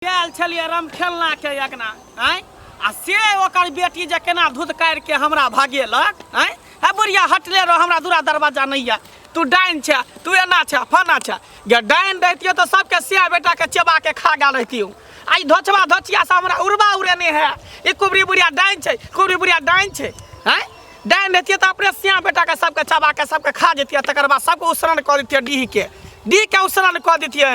गेल छलिए राम खेलना के एकना आय आ से ओकर बेटी जे केना धुत काट के हमरा भागेलक आय हे बुढ़िया हटले रहो हमरा दूरा दरवाजा नहीं है तू डाइन छ तू एना छ फना छ गे डाइन दैतियो तो सबके सिया बेटा के चबा के खा गेल रहितियो आई धोचवा धोचिया से हमरा उड़बा उड़ेने है ई कुबरी बुढ़िया डाइन छ कुबरी बुढ़िया डाइन छ आय डाइन दैतियो तो अपने सिया बेटा के सबके चबा के सबके खा जतिया तकर बाद सबको उसरण कर देतियो डी के उसरण कर देतियो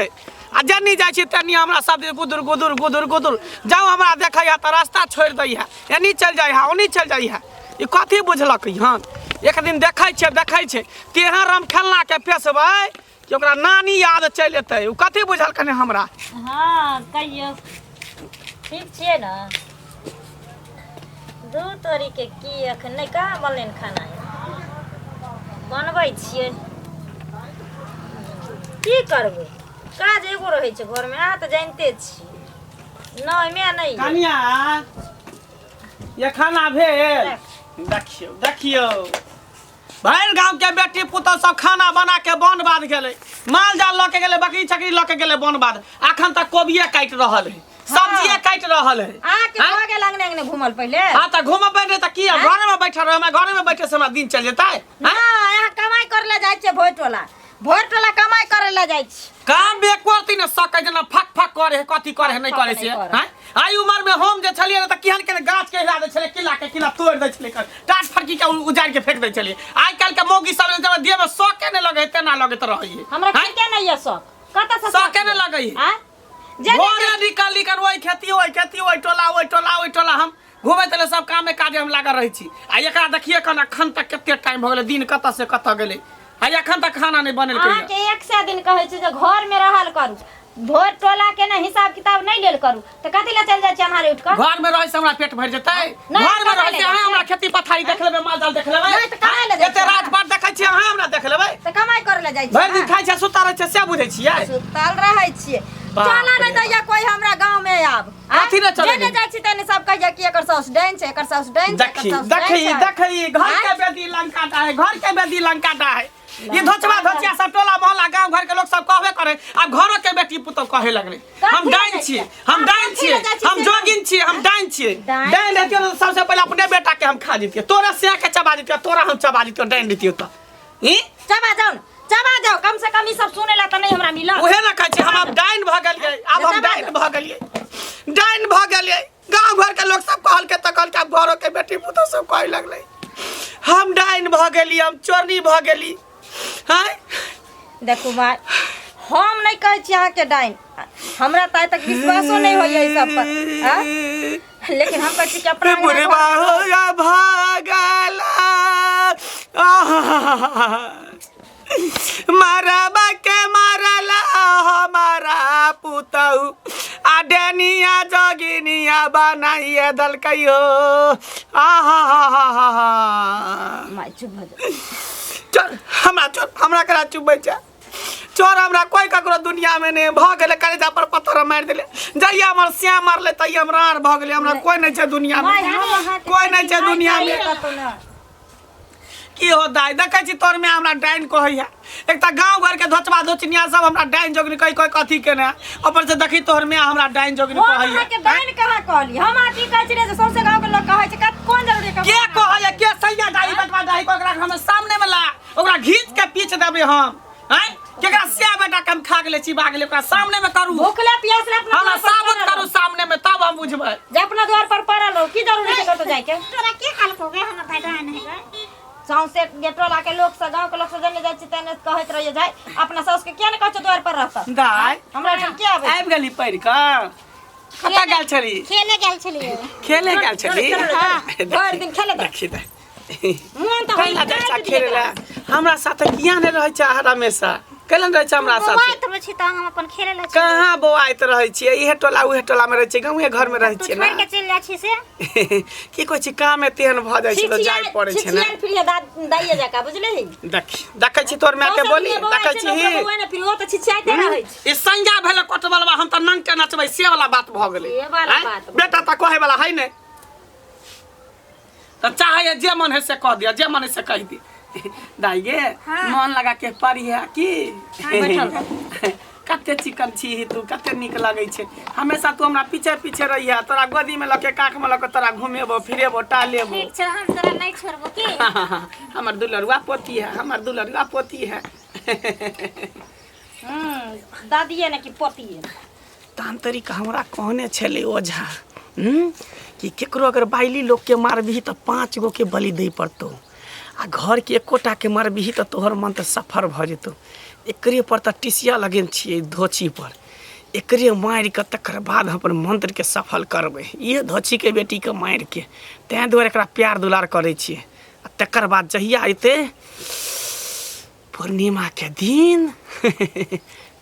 आ जन्नी जाय छी तन्नी हमरा सब गुदुर गुदुर गुदुर गुदुर जाओ हमरा देखैया त रास्ता छोड़ दै है एनी चल जाय है ओनी चल जाय है ई कथी बुझलक हन एक दिन देखै छै तेहन राम खेलना के पेशबै कि ओकरा नानी याद चल एतै उ कथी बुझल कने हमरा हां कहियो ठीक छै न दू तोरी के की एखन नै का बनलेन खाना बनबै छियै की करबै काज एगो रहै छै घर में अहाँ त जानते छी नै मैं नै कनिया ये खाना भेल देखियो भैर गांव के बेटी पुतौ सब खाना बना के बन बाद गेलै माल जाल ल के गेलै बकरी छकरी ल के गेलै बन बाद अखन तक कोबिये काट रहल है सब्जिए काट रहल है आ के भ गेल अंगने अंगने घुमल पहिले हां त घुमबै नै त की घर में बैठल रह घर में बैठे से हमरा दिन चल जेतै हां यहाँ कमाई करले जाय छै भोटोला कमाई करले जाय छै काम बेकवर्ती ने सकै जना फक फक करे कथी करे नहीं करे से हैं आई उम्र में हम जे छलिए त किहन के गाछ के हिला दे छले किला तोड़ दे छले टाट फटकी के उजाड़ के फेंक दे छले आई काल के मौगी सब जब देह में सके ने लगे तेना लगे त रही हमरा के नहीं है शौक कत से सके ने लगे हां जे निकाली कर ओई खेती ओई टोला हम घूमे तले सब काम में काजे हम लागल रही छी आ एकरा देखिए कन अखन तक केते टाइम भ गेले दिन कत से कत गेले आ अखन तक खाना नहीं बनल के के 100 दिन कहै छै जे घर में रहल करू भोट टोला के ना हिसाब किताब नहीं लेल करू त कथि ला चल जाय छै अन्हारे उठ के घर में रहे से हमरा पेट भर जतै घर में रहे से हमरा खेती पथारी देख लेबे माल जाल देख लेबे नहीं त कमाई ले एते रात बात देखै छी अहाँ हमरा देख लेबे त कमाई करे ले जाय छै भर दिन खाइ छै सुता रहै छै से बुझै छियै सुतल रहै छियै चला नै दैया कोई हमरा गांव में आब कथि न चले जेने जाय छी तने सब कहिया कि एकर साउस डाइन छै एकर साउस डाइन छै देखी घर के बेदी लंकाटा है घर के बेदी लंकाटा है ये धोचवा धोचिया सब टोला मोहल्ला गांव घर के लोग सब कहबे करे अब घरों के बेटी पुतो कहे लगले हम डाइन छी हम जोगिन छी हम डाइन छी डाइन देतियो तो सबसे पहले अपने बेटा के हम खा जतियो तोरा से के चबा जतियो तोरा हम चबा जतियो डाइन देतियो त ई चबा जाओ कम से कम ई सब सुने ला त नहीं हमरा मिला ओहे ना कहै छी हम अब डाइन भ गेलिए अब हम डाइन भ गेलिए गांव घर के लोग सब कहल के तकल के घरों के बेटी पुतो सब कहे लगले हम डाइन भ गेली हम चोरनी भ गेली हां देखू भाई हम नहीं कहै छी अहाँ के डाइन हमरा ताय तक विश्वासो नहीं होय ई सब पर हां लेकिन हम कहै छी कि अपना बुरे होया भागला मारबा के मारला हमारा पुतौ आडनिया जोगिनिया बनाइए दल कहियो माय चुप भ जा चल हमरा करा चुप बैठा चोर हमरा कोई ककरो दुनिया में नहीं भ गेले कलेजा पर पत्थर मार देले जइया हमर सिया मारले तइया हमरा आर भ गेले हमरा कोई नहीं छै दुनिया में कोई नहीं छै दुनिया में की हो दाई देखै छी तोर में हमरा डाइन कहैया एक त गांव घर के धोचबा धोचनिया सब हमरा डाइन जोगनी कोई कथी केने ऊपर से देखी तोर में हमरा डाइन जोगनी कहैया के डाइन कहां कहली हम आटी कहै छी जे सबसे गांव के लोग कहै छै कोन जरूरी के कहैया के सैया दाई बटवा दाई को ओकरा हम सामने में ला ओकरा घीच के पीछ देबे हम हैं केकरा से बेटा के हम खा गेले चिबा गेले ओकरा सामने में करू भूखले प्यासले अपना हमरा साबुत करू सामने में तब हम बुझबै जे अपना द्वार पर पड़ल हो की जरूरी छै कतो जाय के तोरा के काल को गे हमर भाई डाइन है सौंसे गेटोला के लोग से गांव के लोग से जने जाय छी तने कहत रहिए जाय अपना सास के किया न कहछ द्वार पर रहता दाई हमरा ठन के आबि गेली पढ़ के कता गेल छली खेले गेल छली हां भर दिन खेले देखी दे मन त पहिला जैसा खेलेला हमरा साथ किया ने रहै छै हमेशा कैलन रहै छै हमरा साथ बौआइत रहै छी त हम अपन खेले ला कहां बौआइत रहै छी इहे टोला उहे टोला में रहै छी गांवे घर में रहै छी ना छोड़ के चल जा छी से की कहै छी काम में तेहन भ जाय छै त जाय पड़ै छै ना छिछियान फिर दाइए जाका बुझले ही देखै छी तोर माय के बोली देखै छी ओए ना फिर ओ त छिछियाते रहै छै ई संज्ञा भेल कोटबलवा हम त नंग के नचबै से वाला बात भ गेलै ये वाला बात बेटा त कहे वाला है ने त चाहे जे मन है से कह दिया जे मन है से कह दी दाई गे मन लगा के पढ़िया की कते चिकन छी तू, कते निक लगै छै। हमेशा तू हमरा पीछे पीछे रहिया, तोरा गोदी में लके काख में लके तोरा घुमेबो फिरेबो टालेबो। ठीक छै, हम तोरा नहीं छोड़बो की। हमर दुलरुआ पोती है, हमर दुलरुआ पोती है। दादिये ने कि पोतिये। तांतरिक हमरा कहने छले ओझा कि केकरो अगर बाइली लोग के मारबही तो 5 गो के बलि दे पड़तो, आ घर के एकोटा के मारबही तो तोहर मन तो सफर भ जेतो। एकरे पर तो टिसिया लगेन छिए धोची पर, एकरे मार के तकर बाद अपन मंत्र के सफल करबे। ये धोची के बेटी के मार के तैं दुआरे एकरा प्यार दुलार करे छिए। आ तकर बाद जहिया अइते पूर्णिमा के दिन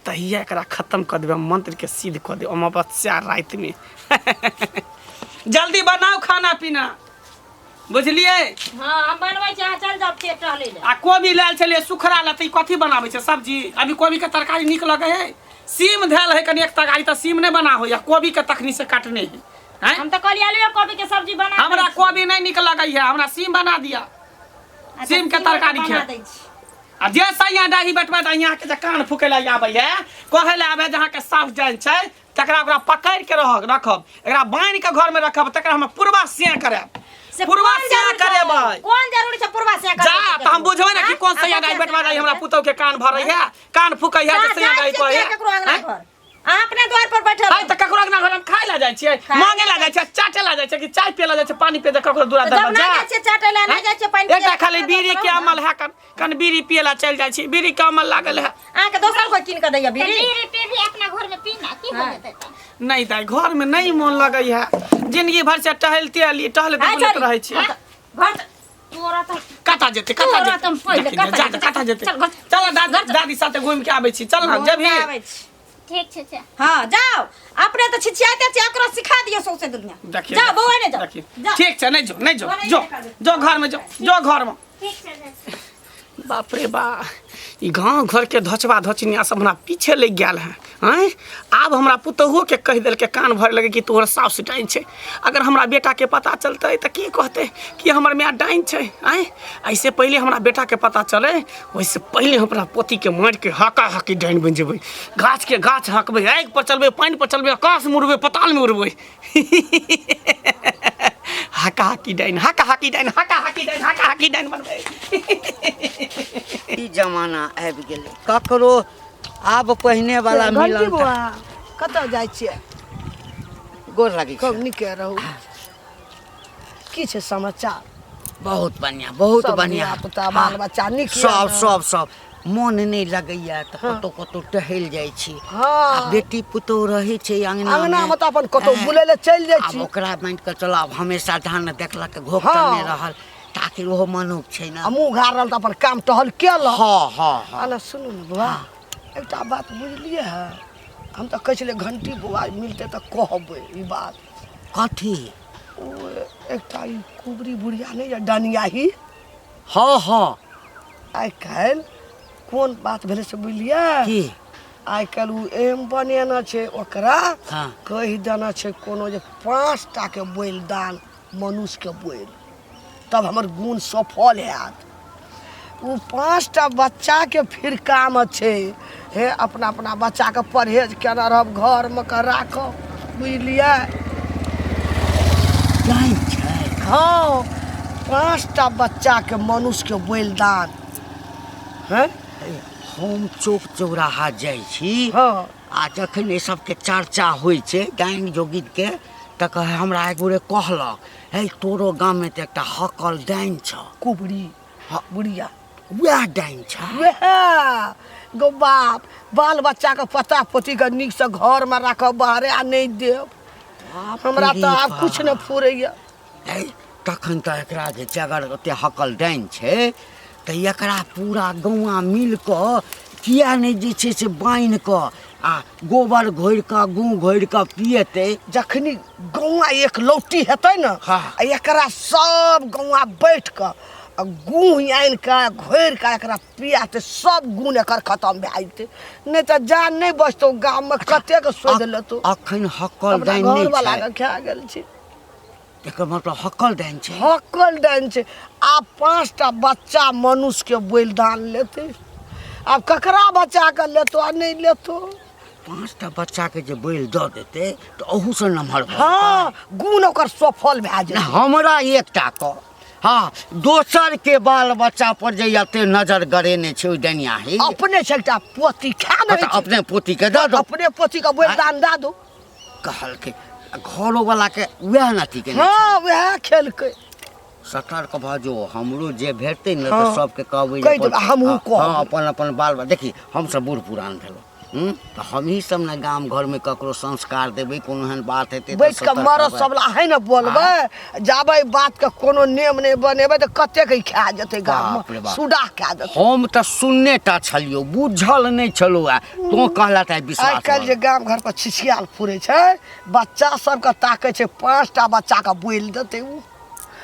तहिया एकरा खत्म कर देबे, मंत्र के सिद्ध कर दे अमावस्या रात में। जल्दी बनाओ खाना पीना, बुझलिए। हां हम बनबै छी, अहाँ चल जाओ पेट टहले ले। आ कोबी लाल छले सुखरा लते कथी बनाबै छै सब्जी? अभी कोबी के तरकारी निक लगे है, सीम धैल है कनी एक तरकारी त सीम नहीं बना हो या कोबी के तखनी से काटने है। हम तो कहलिए आलू कोबी के सब्जी बना। हमरा कोबी नहीं निक लगे है, हमरा सीम बना दिया। सीम के तरकारी बना खे दै छी। आ जे सैया डाही बटवा यहाँ के कान फूके ला आबे है, कहे ला आबे जहाँ के साफ जान छै तकरा ओकरा पकड़ के रखब, एकरा बांध के घर में रखब, तकरा हम पूर्वा से करब। पूर्वा से करेबै। कौन जरूरी छै पूर्वा से करे? जा त हम बुझबै ना कि कौन सैया डाही बटवा डाही हमरा पुतौ के कान भरै है, कान फूकै है जे सैया डाही कहे केकरो अंगना घर अपने द्वार पर बैठल है। त ककरो अंगना घर हम खाइ ला जाइ छियै, मांगे ला जाइ छियै, चाटे ला जाइ छियै कि चाय पिए ला जाइ छियै, पानी पिए ककरो दूरा दरबा जब ना जाइ छै चाटे ला ना जाइ छै पानी पिए। एकटा खाली बीड़ी के अमल है, कन बीड़ी पिए ला चल जाइ छी, बीड़ी के अमल लागल है। आ के दोसर कोई किन के दैया बीड़ी। बीड़ी पे भी अपना घर में पीना की हो जेतै त। नहीं दाई घर में नहीं मन लगे है, जिंदगी भर से टहलते बुलत रहे छी। घर तोरा त कता जेते कता जेते चल दादी साथे घूम के आबै छी, चल ना जब ही। ठीक छै। हां जाओ, अपने तो छिछियाते छै, एकरो सिखा दियो सौसे दुनिया। जा बौआ ने जा। ठीक छै, नहीं जो घर में जो घर में। ठीक छै। बाप रे बा, ई गाँव घर के धोचबा धोचनिया सब हमरा पीछे लग गया है। हैं आब हमरा पुतहुओ के कह दिल के कान भर लगे कि तोहर साउस डाइन छै। अगर हमरा बेटा के पता चलते तो की कहते कि हमर माय डाइन छै। हैं ऐसे पहले हमरा बेटा के पता चले, वैसे पहले हमरा पोती के मार के हाका हाकी डाइन बन जेबै। गाछ के गाछ हकबै, आगि पर चलबै, पानी पर चलबै, आकाश में उड़बै, पताल में उड़बै। हाका हाकी डाइन, हाका हाकी डाइन, हाका हाकी डाइन, हाका हाकी डाइन बनबै। ई जमाना आबि गेलै, ककरो आब पहिने वाला मिलन कतऽ जाइ छियै? गोर लगी खूब नीके रहू। की छै समाचार? बहुत बढ़िया, बहुत सब बढ़िया। धिया-पुता, बाल बच्चा नीक यऽ सब ने? सब सब मोन नहीं लगैया तऽ कतौ कतौ टहल जाइ छी। हाँ। आ बेटी पुतौह रहै छै अंगना में तऽ अपन कतौ बुलै लए चलि जाइ आब छी। ओकरा बाँधि कऽ चल, आब हमेशा धान देखलक घोक हाँ। तने रहल, ताकि ओहो मनुख छै ने। आ मुँह घाड़ल तऽ अपन काम टहल केलक। हाँ हाँ हाँ। आ सुनू ने बौआ, एकटा बात बुझलियै है, हम तऽ कहै छलियै घंटी बौआ मिलतै तऽ कहबै ई बात। कथी? ओ एकटा ई कुबरी बुढ़िया नहि यऽ डनियाही, हाँ हाँ। आइ काल्हि कोन बात भेलै से बुझलियै? की? आइ काल्हि ओ एम बनेना छै, ओकरा हाँ। कहि देना छै कोनो जे 5 टा के बोल दान मनुष्य के बोल, तब हमर गुण सफल हैत। ओ 5 टा बच्चा के फिर काम छै, हे अपना अपना बच्चा के परहेज केना रहब, घर में के राखब, बुझलियै? डाइन छै? हाँ, 5 टा बच्चा के मनुष्य के बोल दान है। हम चौक चौराहा जाइ छी, हाँ। आ जखन ई सबके चर्चा होइ छै डाइन जोगिन के, तऽ कहे हमरा एक गोरे कहलक, हे तोरो गाँव में तऽ एकटा हकल डाइन छ। कुबरी बुढ़िया वएह डाइन छ? वएह गो बाप, बाल बच्चा के पता पोती के नीक से घर में राखब, बाहरे आ नहीं देव। हमरा तो आब कुछ न फुरैया। तखन तऽ एकरा जे छै, अगर ओते हकल डाइन छै तऽ एकरा पूरा गौआ मिल कऽ किया नहि जे छै से बान्हि कऽ आ गोबर घोरि कऽ गूँ घोरि कऽ पिएतै। जखनी गौआ एक लौटी हेतै न, हाँ। एकरा सब गौआ बैठ कऽ आ गूँ आनि कऽ घोरि कऽ एकरा पियाते, सब गुण एकर खत्म भए जेतै। नहीं तऽ जान नहीं बचतौ, गाम में कते के सोच लेतौ। अखन हकल डाइन नहि वाला छै, के खा गेल छै। एकर मतलब हकल डाइन छै? हकल डाइन छै। आब 5 टा बच्चा मनुष्य के बलिदान लेते, आब ककरा बच्चा के लेतो आ नहीं लेतो? 5टा बच्चा के जे बैल दऽ देते तऽ अहू से नमहर भऽ हाँ गुण ओकर सफल भए जेतै। जाए। हमरा एकटा कह, हाँ दोसर के बाल बच्चा पर जे एते नजर गड़ेने छै ओइ डनिया ही अपने से एकटा पोती खा दे, अपने पोती के दऽ दो। अपने पोती का बलिदान दे दो। कहलकै घरो वाला के वएह नथी के हाँ वह खेलकै। सतर्क भऽ जो, हमरो जे भेटतै ने हाँ। तऽ सबके कहबै कहि देबै, हमहूँ कहबै। हाँ अपन अपन बाल बच्चा। देखी हम सब बूढ़ पुरान भेलहुँ, तऽ हमही सब ने गाम घर में ककरो संस्कार देबै, कोनो एहन बात हेतै बैठ के मरद सब ला है ना बोलबै, जाबै बात के कोनो नेम नहीं बनेबै तो कते के खा जेतै गाम बाप रे में, बाप। सुडा खा जेतै। हम तऽ सुनने टा छलियौ, बुझल नहीं छलो। तो कहला था आइ विश्वास काल्हि जे गाम घर पर छिछियाल फुरै छै, बच्चा सबके ताकै छै 5टा बच्चा के बोल देतै उ।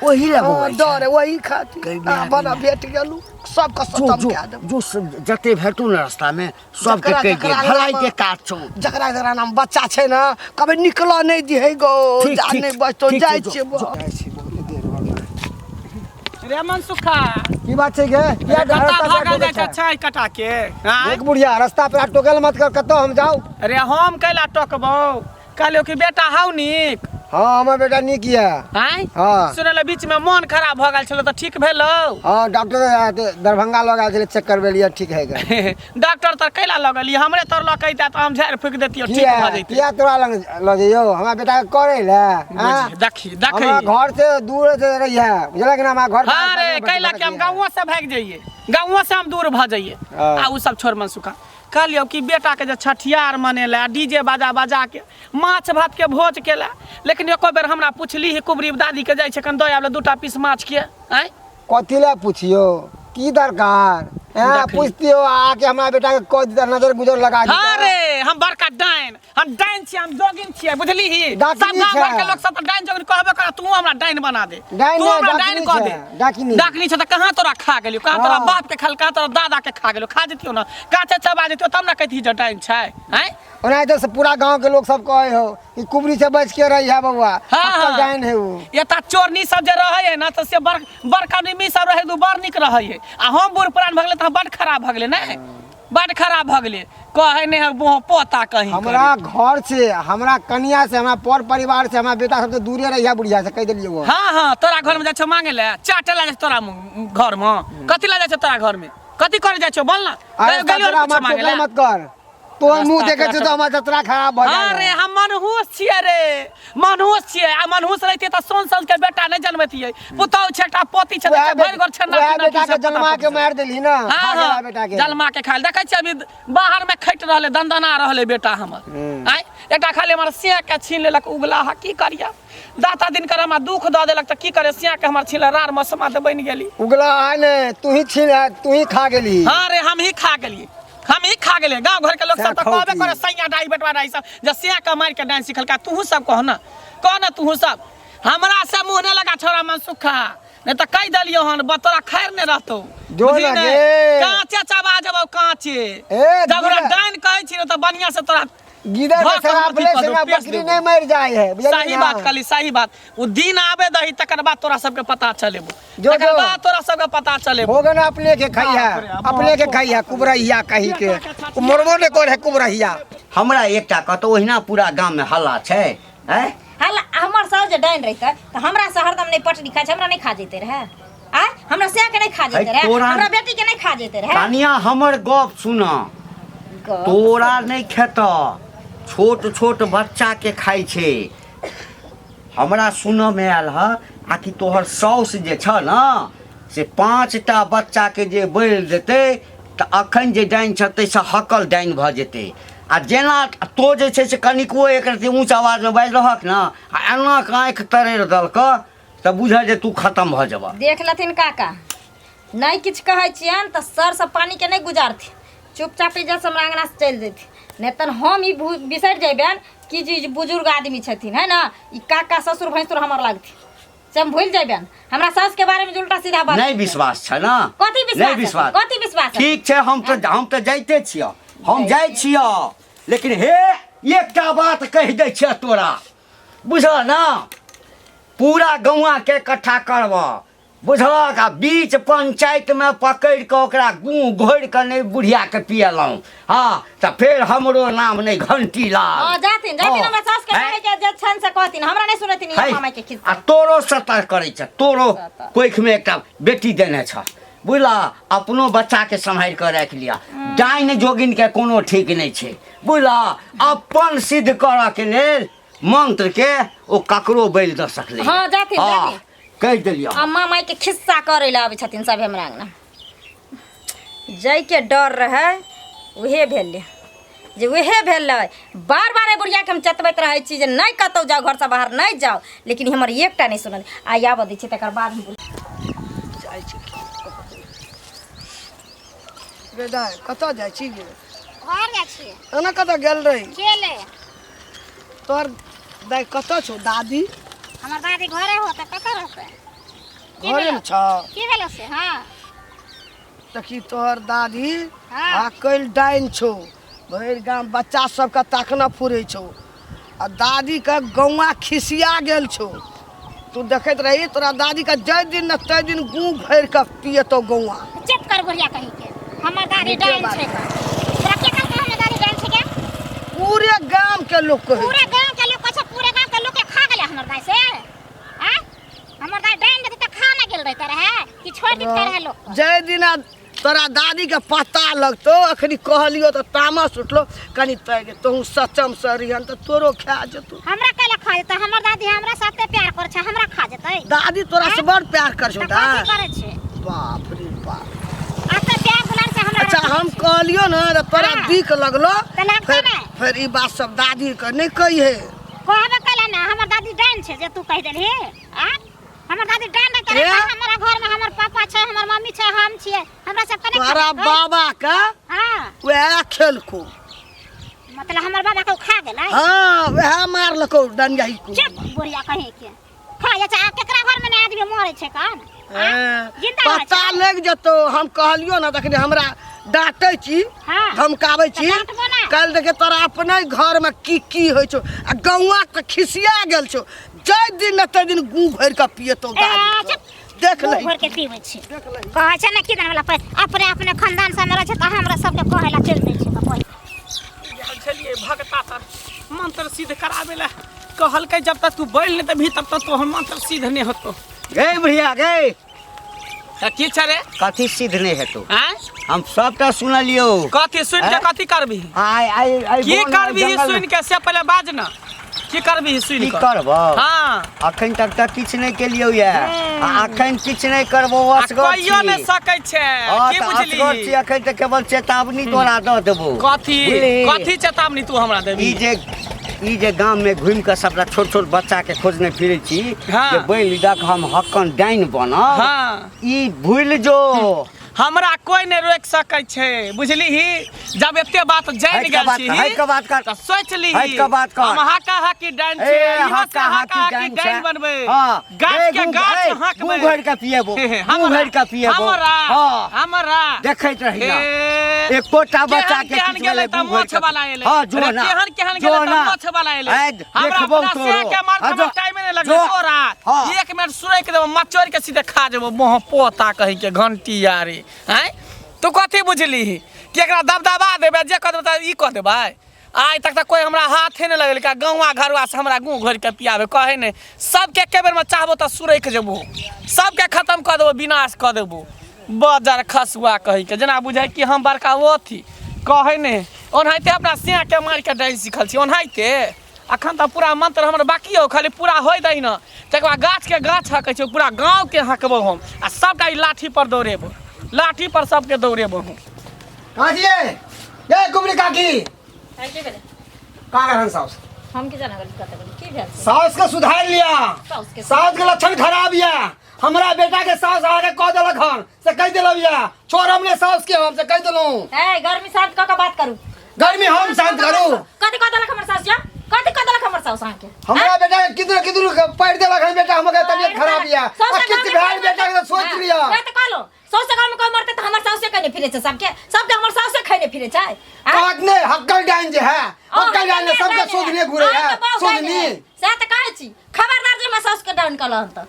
ओही ले डर है वही खातिर कई बिया बना भेट गेलू सबके खत्म कए देब। जो जते भेटू न रास्ता में सबके जकरा- कहि दे, जकरा भलाई नाम- के काज छौ। जकरा जकरा नाम बच्चा छै ना, कभी निकल नहीं दिहे गो, ठीक, जा ठीक, नहीं बचतो ठीक, जाय जो- छियै। रे मनसुखा की बात छै गे? किया कता रास्ता पे भागल जाइ टोकै छै छै कटा के आँय? देख बुढ़िया, रास्ता पे टोकल मत कर, कतौ हम जाऊ। अरे हम कैला टोकबौ, कहलियो कि बेटा हाउ नीक हाँ हमर बेटा नीक ये। आँय हाँ। सुनल बीच में मन खराब भ गेल छलो तऽ ठीक भेलो। हाँ डॉक्टर दरभंगा लगा गेल, चेक करबेलिए, ठीक है गे। डॉक्टर तर कैला लगलिए, हमरे तर ल कहता त हम झाड़ फूक देतियो, ठीक किया भ जैते। किया तोरा लग ल जइयो हमरा बेटा के करे ले? हाँ? देखी देखी हमरा घर से दूर से रही है, बुझल कि ना? हमरा घर हाँ रे कैला कि हम गाँव से भाग जाइए, गाँव से हम दूर भ जाइए। हाँ। आ उ सब छोड़ मनसुखा, कहलियो कि बेटा के जे छठियार मनेला, डीजे बाजा बजा के माछ भात के भोज केला, लेकिन एको बेर हमरा पुछली ही कुबरी दादी के जाइ छै कन दय आबले 2टा पीस माछ के। आँय कथी ले पूछियो, की दरकार? देखी। पूछतियो आके हमरा बेटा के कोई नजर गुजर लगा दी। हाँ रे हम बड़का हम डाइन छियै, हम जोगिन छियै, बुझली ही? सब डाकिनी गाँव घर छै। के लोग सब त डाइन जोगिन कहबे करे, तू हमरा डाइन बना दे, डाइन तू नहीं, हमरा डाकिनी डाइन कह छै, दे। डाकिनी। डाकिनी छै त कहाँ तोरा खा गेलियो, कहाँ तोरा हाँ। बाप के खाल, कहाँ तोरा दादा के खा गेलियो, खा जतियो ना, काचे चबा जतियो तब ना कहती जे डाइन छै। हैं ओनाहिते से पूरा गांव के लोग सब कहे हो कि कुबरी से बच के रही है बउआ, हाँ, अक्कल हाँ। डाइन है वो। एता चोरनी सब जे रहे है ना, तो से बड़का निमी सब रहे दू बड़ निक रहे है। आ हम बूढ़ पुरान भगले त बड़ खराब भगले ना, बड़ खराब भगले, कहे ने पोता कहीं हमरा घर से, हमरा कन्या से, हमरा पर परिवार से, हमरा बेटा सब से दूरे रही है बुढ़िया से, कह दिलिए वो। हाँ हाँ तोरा घर में जाइ छौ मांगे ले, चाटे ला जाइ छौ तोरा घर में, कथी ला जाइ छौ तोरा घर में, कथी करे जाइ छौ बोल ना। अरे गेलियो कचरा कुछ मत मांगे टोकला ले। मत कर, तोहर मुंह रास्ता देखे छौ पेरा तो हमर जतरा खराब भ हाँ रे जाए। हम मनहूस छियै रे, मनहूस छियै। आ मनहूस रहते त सोन सल के बेटा नहीं जन्मतियै, पुतौ छटा पोती छटा वएह भरि घर छन्ना वएह बेटा के जन्मा के मार देली ना, खा हाँ गेला हाँ बेटा के। जलमा के खाइल देखै छी अभी बाहर में खैट रहले, दंदना रहले बेटा हमर। आय एकटा खाली हमर सिया के छीन लेलक, उगला हा की करिया, दाता दिन कर हमरा दुख द देलक त की करे, सिया के हमर छीन रार मसमा त बन गेली। उगला है ने, तू ही छीन, तू ही खा गेली। हाँ रे हम ही खा गेलिए, हम ही खा गेलिए। गांव घर के लोग सब त खाओ कहबे की। करे सैया डाई बेटवा डाई सब जे सिया के मार के डांस सिखल का, तू सब कह ना, कह ना तू सब। हमरा से मुंह ने लगा छोरा मनसुखा, नहीं तो कह दिलियो हन बतरा खैर ने रहतो। जो बुझली लगे। ने? कांचे चबा जबो कांचे, ए, जब ओकरा गिदड़। डाइन कहै छी त बढ़िया से तोरा गिदड़ भाग के शराब के ले अथी से कर ना दो, पेश बकरी दो। नहीं मर जाए है, बुझलिए सही ना? बात कली, सही बात। वो दिन आवे दही तकर बाद तोरा सबके पता चलेबो, जो- तकर जो। बाद तोरा सबके पता चलेबो। होगा ना अपने के खाई है, बाप रे, अपने के खाई है, कुबरहिया कही के मरबो ने कर है कुबरहिया। हमरा एकटा कतौ ओहिना पूरा गाम में हल्ला छै, हैं? हल्ला हमर साउ जे डाइन रहितै त हमरा से हरदम नहीं पटरी खाइ छै, हमरा नहीं खा जैते रहे। आय हमरा से के नहीं खा जैते रहे, तोरा- हमरा बेटी के नहीं खा जैते रहे। कनिया हमर गप सुन, तोरा नहीं खेत, छोट छोट बच्चा के खाई छे। हमरा सुन में आयल है आकि तोहर साउस जे छ ना, से 5टा बच्चा के जे बैल देते त अखन जे डाइन छते से हकल डाइन भ जेते। आ जेना तो जे छै से कनिको एक रति ऊँच आवाज में बाजि रहक ना, आ एना आँखि तरेर दलक त बुझ जे तू खत्म भ जेबह। देख लथिन काका, नहीं किछ कहै छियन त सर से पानी के नहीं गुजारथि, चुपचाप इज्जत से हमरा अंगना से चल जेथि, नहीं त हम ई बिसर जेबेन कि जी बुजुर्ग आदमी छथिन, है ना, ई काका ससुर भैंसुर हमर लागथि, से हम भूल जेबेन। हमरा सास के बारे में उल्टा सीधा बात नहीं विश्वास छ ना? कथी विश्वास नहीं है? विश्वास, कथी विश्वास है? ठीक छै, हम तो जाइते छियै, हम जाइ छियै, लेकिन हे एकटा बात कहि दै छियै तोरा, बुझल ना? पूरा गौआ के इकट्ठा करब, बुझलक आ बीच पंचायत में पकड़ के ओकरा गूँ घोरि के नहीं बुढ़िया के पियलहुँ हाँ तो फिर हमरो नाम नहीं घंटी लाल हां जाथिन जाथिन हमरा सास के हैं? माय के छन से कहथिन हमरा नहीं सुनथिन है? मामा के खिस्सा आ तोरो सतर करै छ तोरो सतर। कोख में एकटा बेटी देने छ बुझला अपनो बच्चा के संभाल के राख लिया डाइन जोगिन के कोनो ठीक नहीं छै बुझला अपन सिद्ध करऽ के लेल मंत्र के ओ ककरो बैल द सकले हाँ, जाथिन, जाथिन। कह देलियो अम्मा माई के खिस्सा करे ला आबै छथिन सब हमरा अंगना जय के डर रहे उहे भेल जे उहे भेल बार बार बुढ़िया के हम चतबैत रहे छी जे नहीं कतौ जाओ घर से बाहर नहीं जाओ लेकिन हमर एकटा नहीं सुनल आ आबऽ दै छी तकर बाद हम जाइ छी गे दाय कतऽ जाइ छी गे घर जाइ छियै एना कतऽ गेल रही खेले तोहर दाय कतऽ छौ दादी हमर दादी घरे होते कतऽ रहते घरे में छौ की भेलो से हाँ देखी तोहर दादी हाँ। आ कल डाइन छौ भरि गाम बच्चा सबके ताकना फुरै छौ आ दादी के गौआ खिसिया गेल छौ तू देखैत रही तोरा दादी के जै दिन न तै दिन गूँ भरि के पियतौ गौआ चुप कर बुढ़िया कहीं के हमर दादी नीके डाइन बात। छै का तोरा के कहलकै हमर दादी डाइन छै के पूरे गाम के लोग कहै पूरे गांव के लोग कहै पूरे गांव के लोग के खा गेलै हमर दाई से हैं हमर दाई डाइन देते त खा ना गेल रहते रहे कि छोड़ देते रहे लोग जै दिन तोरा दादी के पता लगतो अखनी कहलियो तो तामस उठलो कनी तै गे तू सचम से रिहन तो तोरो खा जेतौ हमरा कैला खा जेतै हमर दादी हमरा साथे प्यार करे छै हमरा खा जेतै दादी तोरा से बड़ प्यार कर छौ त दा कथी करे छै बाप रे बाप आते प्यार दुलार से हमरा अच्छा रखै हम छै। कहलियो ना तो तोरा हाँ। दीक लगलो तऽ लगतै फिर नहि। फिर ई बात सब दादी के नहीं कहिए कहबे कैला ना हमर दादी डाइन छै जे तू कह देलही आ हमर दादी डाइन रहते रहे ए? हमरा घर में हमर पापा छै हमर मम्मी छै हम छियै हमरा सब कने तोरा बाबा का हां वह खेलको मतलब हमर बाबा के खा गेलै हाँ वह मारलको डंजाई को चुप बुढ़िया कहीं के खा जा छै केकरा घर में ने आदमी मरे छै कान जिंदा रहै पता छै लग जतो हम कहलियो ना तखनी हमरा डांटे छी हाँ। धमकाबै छी तऽ डांटबो ना। कल देखे तोरा अपने घर में की होइ छौ आ गौआ के खिसिया गेल छौ जै दिन न तै दिन गू भर के पियतो ए, दादी चुप। देख ले भर के पीबै छै कहै छै ने किदन वाला अपने अपने खानदान से मरे छै त हमरा सबके कहै ला चल दै छै कोई चलिए भगता तर मंत्र सिद्ध करावे ला कहलकै जब तक तू बैल नहीं तभी तब तक तोहर मंत्र सिद्ध नहीं होतो गे बुढ़िया गे की छरे कथी सिद्ध नहीं हेतौ हैं हम सबटा सुनलियो कथी सुन के हैं? कथी करबी आइ आइ आइ की बोल करबी जंगल में। सुन के से पहले बाज ना की करबी सुन की के करबो हां अखन तक तऽ किछु नहीं केलियो ये आ अखन किछु नहीं करबो असगर छी कहियो नहीं सकै छै हाँ, की तऽ असगर छी बुझली अखन तऽ केवल चेतावनी तोरा दऽ देबो कथी बुझली? कथी चेतावनी तू हमरा देबी ई जे गाम में घुमि के सबटा छोट छोट बच्चा के खोजने फिरै छी हाँ। जे बैल दक हम हक्कन डाइन बनब हाँ ई भूल जो हमरा कोई नहीं रोक सकै छै बुझली ही जब एते बात जान हट के गेल बात छी कर, हट के बात कर। त सोच ली हट के बात कर। हम हाका हाकी डाइन छै ए, इहो से हक्का हाका हक्की हाकी डाइन डाइन छै। बनबै हाँ। गाछ ए, के गू- गाछ ए, हाकबै गू भरि के पिएबो, गू भरि के पिएबो। हमरा हाँ। हमरा देखैत रही ना ए, एकोटा बच्चा के केहन किछु गेलै भेलै, त गू भरि मोछ के वाला एलै हाँ, जो अरे ना। केहन केहन जो गेलै त ना। मोछ वाला एलै ए, हमरा देखबो अपना तोरो। से के मार हाँ, हमरा जो। टाइम नहीं लगलै जो। तोरा हाँ। 1 मिनट सुरैक देबो मचोर के सीधे खा जेबो मोह पोता कहि के घंटी यारी हैं तू कथी बुझली कि एकरा दबदबा देबै जे कह देबै ई कह देबै आइ तक तऽ कोई हमरा हाथे नहीं लगल का गौवा घरवा से हमरा गूँ घोरि के पियाबे कहे नहीं सबके एके बेर में चाहबो तऽ सुरैक जेबो सबके खत्म कर देबो विनाश कर देबो बजर खसुआ कहि के जेना बुझाइ कि हम बड़का वो थी कहे नहीं ओनाहिते अपना सिया के मार के डाइन सिखल छी ओनाहिते अखन तऽ पूरा मंत्र हमर बाकी हो खाली पूरा होय दै न तकर बाद गाछ के गाछ हकै छै पूरा गाँव के हकबो हम आ सबटा ई लाठी पर दौड़ेबो लाठी पर सबके दौड़ेबो हम कहाँ छिए ये कुबरी काकी की भेलै का रहन साउस हम की जाना गली कत गली की भेल से? साउस के सुधार लिया साउस के साउस के लक्षण खराब या हमरा बेटा के साउस आके कह देलक हन से कह देलौ या छोड़ हमने साउस के हम से कह देलौ ए गर्मी शांत क के बात करू गर्मी हम शांत करू कथी कह देलक हमर सास जा कथी कह देलक हमर सास आके हमरा बेटा के किधर किधर पैर देलक हन बेटा हमके तबियत खराब या साउस आ के कित गाँव भाई में बेटा के सोच लिया मैं तो कहलो साउस के गाँव में कोई मरते त हमर साउस से कहने फिरे छै सबके हमर साउस से खैने फिरे छै कहत ने हक्कल डाइन जे है हक्कल डाइन ने सबके सोधने घुरे है सोधनी से त कहै छी खबरदार जे हमर साउस के डाउन कल हन त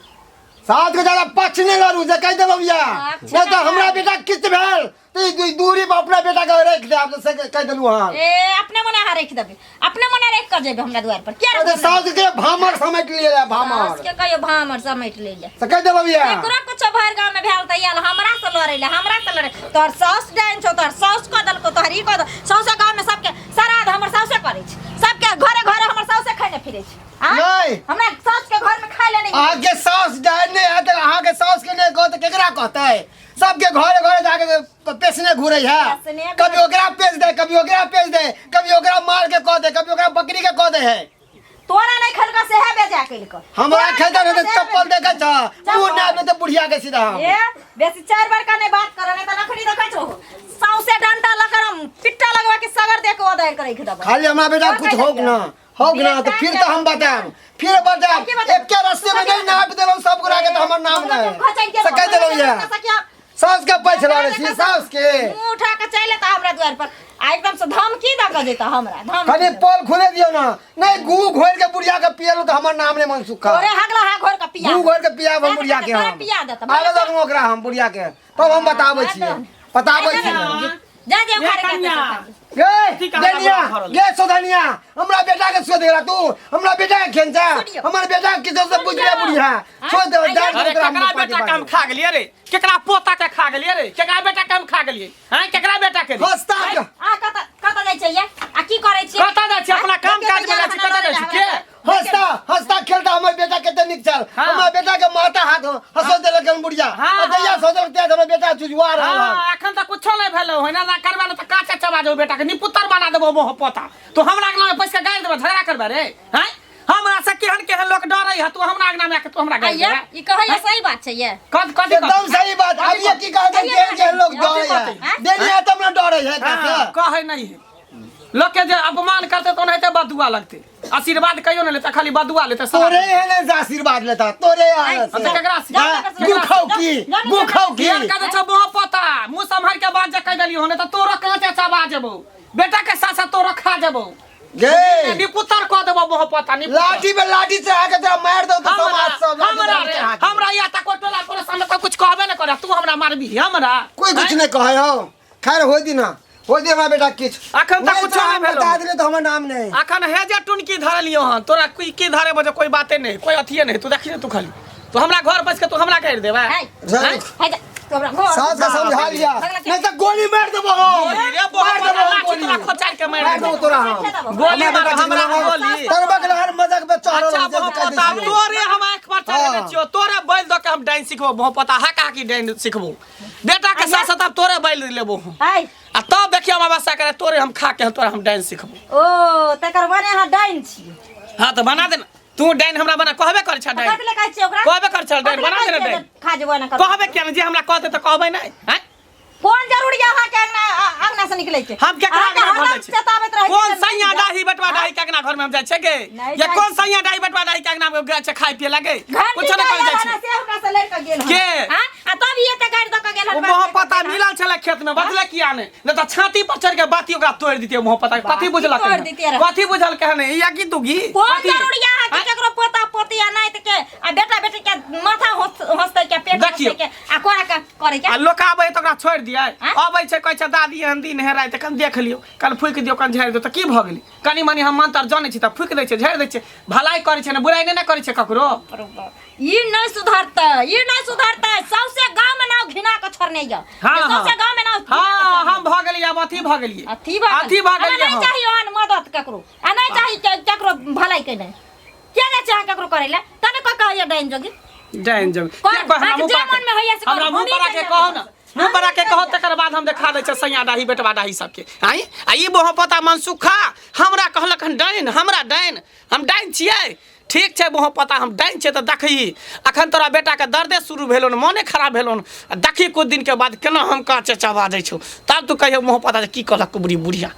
साथ के ज्यादा पक्ष नहीं लड़ू जे कह देलो भैया अच्छा नहीं तो बाबा। हमरा बेटा किस्त भेल तो ई दूरी पर अपना बेटा के रख दे आप से कह देलू हां ए अपने मने हा रख देबे अपने मने रख कर जेबे हमरा द्वार पर क्या अरे साथ के भामर समेट लिए भामर के कहियो भामर समेट ले ले से कह देलो भैया एकरा कुछ भर गांव में भेल त याल हमरा से लड़े तोर सास डाइन छौ तोर सास को दल को तोहरी को सौसे गांव में सबके श्राद्ध हमर सासे करे छ सबके घरे घरे हमर सासे खाने फिरे छ नहीं। हमरा सास के घर में खा ले नहीं आगे सास डाल नहीं है तो आगे सास के नहीं कहते केकरा कहता है सबके घरे घरे जाके पेसने घूरे है पेसने कभी ओकरा पेस दे कभी ओकरा पेस दे कभी ओकरा मार के कह दे कभी ओकरा बकरी के कह दे है तोरा नहीं खलका से है बेजा के लिखो हमरा खेता रहते चप्पल देखे छ तू ना में तो बुढ़िया के सीधा ए बेसी 4 बार का नहीं बात करे नहीं तो नखड़ी देखै छो सौसे डंटा लकर हम पिट्टा लगवा के सगर दे के ओदार करे खदबा खाली हमरा बेटा कुछ होग ना तो फिर तो हम बताएं फिर बताएं एक के रास्ते में नहीं नाप देलो सब गुरा के तो हमर नाम नहीं से कह देलो ये सास के पैसे वाले सी सास के मुंह उठा के चले त हमरा द्वार पर आ एकदम से धमकी द के देता हमरा धमकी खाली पोल खुले दियो ना नहीं गू घोर के बुढ़िया के पियलो तो हमर नाम नहीं मन सुखा तोरे हगला हा घोर का पिया गू घोर के पिया हम बुढ़िया के हम पिया देता आगे तक ओकरा हम बुढ़िया के तब हम बताबै छियै बताबै छियै जा जे ये उखाड़े कन्या। के गे देनिया गे सोधनिया हमरा बेटा के सो देला तू हमरा बेटा के खेंचा हमर बेटा के किछो से बुझले बुढ़िया सो दे डाल अरे केकरा बेटा के हम खा गेलिए रे केकरा पोता के खा गेलिए रे केकरा बेटा के हम खा गेलिए हैं केकरा बेटा के हस्ता आ कत जाय छै आ की करे छी कतऽ जाइ छी अपना काम काज में जाइ छी कतऽ जाइ छी के हस्ता खेलता हमर बेटा केते नीक चल हाँ। हमर बेटा के माथा हाथ हंसो देले कन बुढ़िया हाँ, दैया सोचल ते हमर बेटा चुजवा रहल हां एखन तक कुछो नहीं भेलो है ना करबा न त काचे चबा देबो बेटा के निपुत्तर बना देबो मोह पोता तू हमरा अगना में पैसा गाड़ देबो झगड़ा करबे रे हैं हमरा से केहन लोग डरै है तू हमरा अगना में आके तू हमरा गाड़ आइया देबे ई कहै सही बात छै ये कद एकदम सही बात अब ये की कहते के लोग डरे है देनिया तब न डरे है कैसे कहे नहीं है लोग के जे अपमान करते तो नहीं ते बदुआ लगते आशीर्वाद कहियो नहीं लेता खाली बदुआ लेते तोरे है ना आशीर्वाद लेता तोरे तो केकरा से गुखौ की यार का छ मोह पोता मुंह संभाल के बात जे कह देली होने त तोरा कांचे चबा जेबो बेटा के साथ साथ तोरा खा जेबो गे निपुत्तर कह देबो मोह पोता लाठी पे लाठी से आके तेरा मार दो तो समाज सब हमरा या तक टोला पर सामने कोई कुछ कहबे न करे तू हमरा मारबी हमरा कोई कुछ नहीं कहे हो खैर होई दी ना होई दे हमरा बेटा किछ अखन तक कुछ नहीं भेलो बता दिले तो हमर नाम नहीं अखन हे जे टुनकी धरलियो हन तोरा की धरे बजे कोई बाते नहीं कोई अथिए नहीं तू देखी तू खाली तू हमरा घर बस के तू हमरा कर देबे है है तो हमरा घर सास का समझा लिया नहीं तो गोली मार देबो रे बहुत लाठी तोरा खोचार के मार मार देबो दो तोरा हम गोली मार हमरा गोली तरबा के हर मजाक में चढ़ अच्छा बहुत पता तोरे हम एक बार चले छियो तोरे बैल दो के हम डाइन सिखबो बहुत पता है का की डाइन सिखबो बेटा के साथ साथ अब तोरे बैल लेबो है आ तब देखियो हम आवाज करे तोरे हम खा के तोरे हम डाइन सिखबो ओ तकर बने हा डाइन छी हां तो बना दे तू डाइन हमरा बना कहबे कर छ डाइन कथि ले कहै छी ओकरा कहबे कर छ डाइन बना दे डाइन खा जेबो ना कर कहबे किया जे हमरा कहते त कहबे नहीं हैं कोन जरूरी यहाँ के अंगना से निकले के हम केकरा घर घर छै चताबत रहे कौन सैया डाही बटवा डाही के अंगना घर में हम जाय छै के नहीं ये जाय कौन सैया डाही बटवा डाही के अंगना में गए छै खाय पिए लगे कुछ कुछ नहीं कर जाय छै से हमरा से लड़ के गेल के? हां आ तब ये त गाड़ी द के गेल वो मोह पता मिलल छले खेत में बदले किया ने न त छाती पर चढ़ के बाती ओकरा तोड़ दितिए मोह पता कथि बुझलक तोड़ दितिए रे। कथि बुझल कहने या की तू गी कोन जरूरी यहाँ के केकरो पोता पोती आ नहीं त के आ बेटा बेटी के माथा हंसते के पेट देखियो। हंसते के आ कोना का करे के आ लोक आबै त ओकरा छोड़ दिए हाँ? आबै छै कहै छै दादी एहन दिन हेराय त कन देख लियो कल फूक दियो कन झाड़ दियो त की भ गेली कनी मनी हम मंत्र जानै छी त फूक दै छै झाड़ दै छै भलाई करै छै ने बुराई नहीं करै छै ककरो ई नहीं सुधरता सबसे गांव में नाव घिना के छोड़ने या हाँ, सबसे गांव में नाव हां हम भ गेलिए अब अथी भ गेलिए अथी बात गेलिए नहीं चाहिए अन मदद ककरो आ नहीं चाहिए ककरो भलाई के नहीं के नहीं चाहे ककरो करेला तने को कहया डाइन जोगी डाइन जब कौन? बाकी जे मन में होइया से करो, हमरा मुंह हमही परा के कहिया कहो करो। ना मुंह परा के कहो तकर बाद हम देखा दै छै सैया डाही बेटवा डाही सबके आई आ ई मोह पता मनसुखा हमरा कहलक हन डाइन हमरा डाइन हम डाइन छियै ठीक छै मोह पता हम डाइन छै त देखही अखन तोरा बेटा के दर्दे शुरू भेलो न मने खराब भेलो न देखी कुछ दिन के बाद केना हम काचे चबा दै छौ तब तू कहियो मोह पता की कहलक बुढ़िया